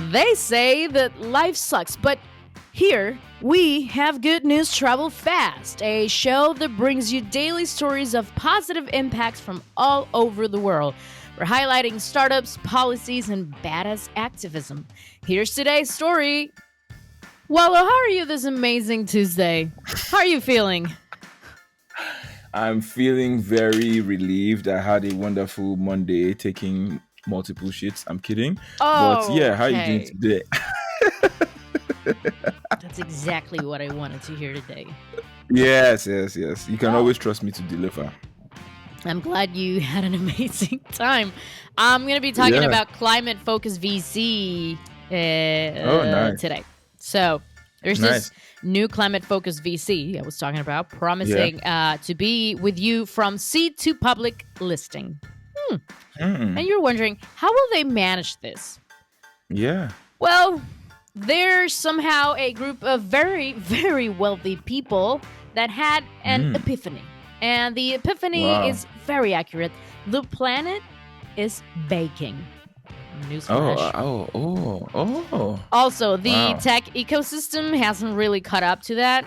They say that life sucks, but here we have Good News Travel Fast, a show that brings you daily stories of positive impacts from all over the world. We're highlighting startups, policies, and badass activism. Here's today's story. Wallo, how are you this amazing Tuesday? How are you feeling? I'm feeling very relieved. I had a wonderful Monday taking multiple shits. I'm kidding. But Oh, yeah, how are you doing okay. today? That's exactly what I wanted to hear today. Yes. You can Well, always trust me to deliver. I'm glad you had an amazing time. I'm going to be talking Yeah. about climate focused VC Oh, nice. today. So, there's this Nice. new climate focused VC I was talking about, Yeah. promising to be with you from seed to public listing. And Hmm. you're wondering, how will they manage this? Yeah. Well, there's somehow a group of very, very wealthy people that had an Hmm. epiphany. And the epiphany Wow. is very accurate. The planet is baking. Oh, Newsflash. oh. Also, the Wow. tech ecosystem hasn't really caught up to that.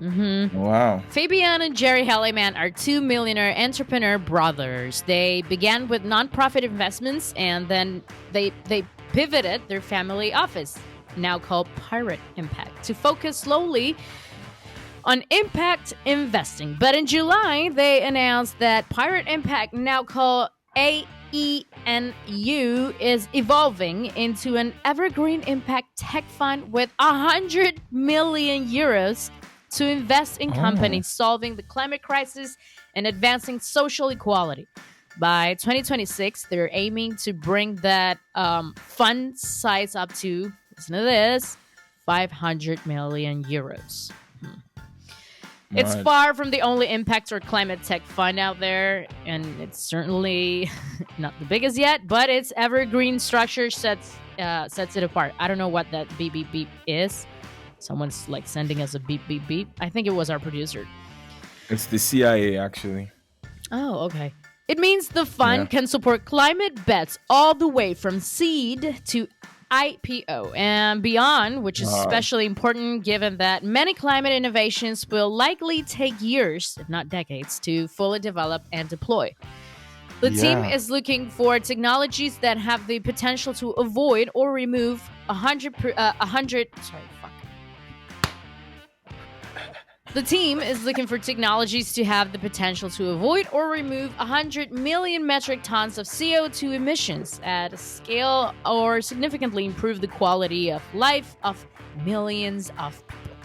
Wow. Fabian and Jerry Hellyman are two millionaire entrepreneur brothers. They began with nonprofit investments and then they pivoted their family office, now called Pirate Impact, to focus slowly on impact investing. But in July, they announced that Pirate Impact, now called AENU, is evolving into an evergreen impact tech fund with 100 million euros to invest in Oh. companies solving the climate crisis and advancing social equality. By 2026, they're aiming to bring that fund size up to, listen to this, 500 million euros. It's Mad. far from the only impact or climate tech fund out there, and it's certainly not the biggest yet, but its evergreen structure sets it apart. I don't know what that beep beep beep is. Someone's like sending us a beep beep beep. I think it was our producer. It's the CIA actually. Oh, okay. It means the Yeah. fund can support climate bets all the way from seed to IPO and beyond, which is Wow. especially important given that many climate innovations will likely take years, if not decades, to fully develop and deploy. The team Yeah. is looking for technologies that have the potential to avoid or remove 100 sorry, fuck. The team is looking for technologies to have the potential to avoid or remove 100 million metric tons of CO2 emissions at a scale or significantly improve the quality of life of millions of people.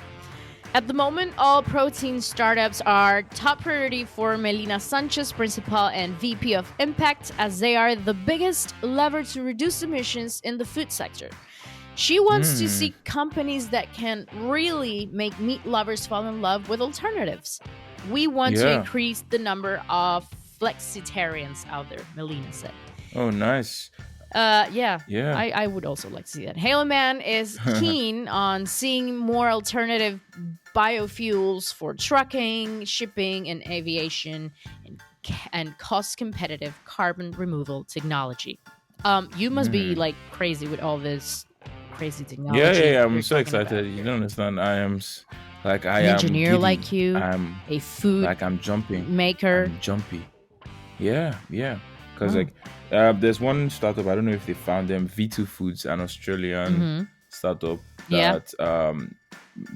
At the moment, all protein startups are top priority for Melina Sanchez, Principal and VP of Impact, as they are the biggest lever to reduce emissions in the food sector. She wants to Hmm. see companies that can really make meat lovers fall in love with alternatives. We want to Yeah. increase the number of flexitarians out there, Melina said. Oh, nice. Yeah, Yeah. I would also like to see that. Halo Man is keen on seeing more alternative biofuels for trucking, shipping, and aviation, and cost competitive carbon removal technology. You must be Hmm. like crazy with all this crazy Yeah. technology I'm you're so talking about excited. You here. don't understand. I An am engineer giddy. like you, I'm a food like I'm jumping. maker. I'm jumpy. Yeah. Because Oh. there's one startup. I don't know if they found them. V2 Foods, an Australian Mm-hmm. startup Yeah,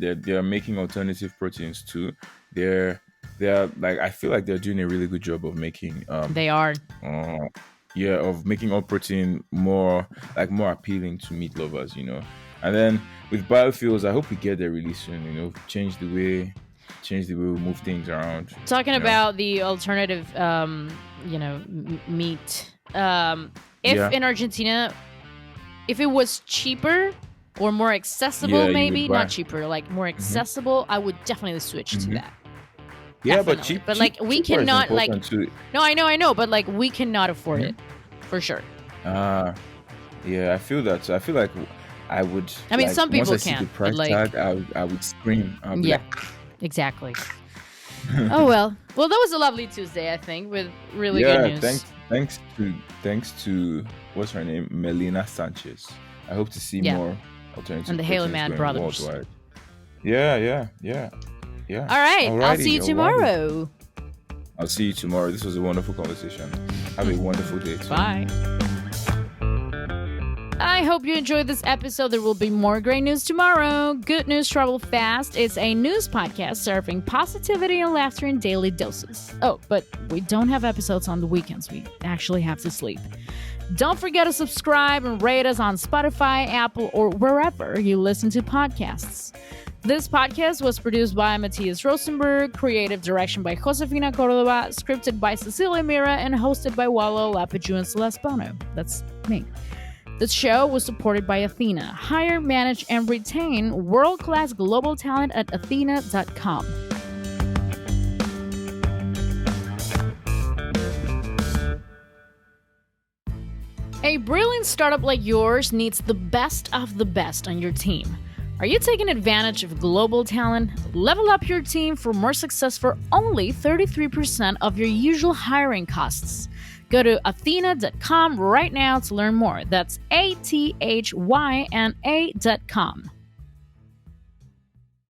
that they're making alternative proteins too. They're they're like I feel like they're doing a really good job of making they are. uh, yeah, of making all protein more appealing to meat lovers, And then with biofuels, I hope we get there really soon, change the way we move things around, Talking you know. about the alternative, meat. If Yeah. in Argentina, if it was cheaper or more accessible, Yeah, you would maybe not buy. cheaper, like more Hmm. accessible, I would definitely switch to Hmm. that. Yeah, but Definitely. cheap, But cheap, like, we cheaper is cannot like. important too. No, I know, but like, we cannot afford Mhm. it, for sure. Ah, yeah, I feel that. So I feel like I would I mean, like some once I people see the can, but price like, tag, I would scream. I'll be yeah, like, exactly. Oh well. Well, that was a lovely Tuesday, I think, with really good yeah. news. Thanks to what's her name, Melina Sanchez. I hope to see Yeah. more alternative And the proteins Haley-Mad going brothers. worldwide. Yeah. All right. I'll see you Alrighty. tomorrow. I'll see you tomorrow. This was a wonderful conversation. Have a wonderful day too. Bye. I hope you enjoyed this episode. There will be more great news tomorrow. Good News Travel Fast is a news podcast serving positivity and laughter in daily doses. Oh, but we don't have episodes on the weekends. We actually have to sleep. Don't forget to subscribe and rate us on Spotify, Apple, or wherever you listen to podcasts. This podcast was produced by Matthias Rosenberg, creative direction by Josefina Cordova, scripted by Cecilia Mira, and hosted by Walo Lapiju and Celeste Bono. That's me. The show was supported by Athyna. Hire, manage, and retain world-class global talent at Athyna.com. A brilliant startup like yours needs the best of the best on your team. Are you taking advantage of global talent? Level up your team for more success for only 33% of your usual hiring costs. Go to Athyna.com right now to learn more. That's Athyna.com.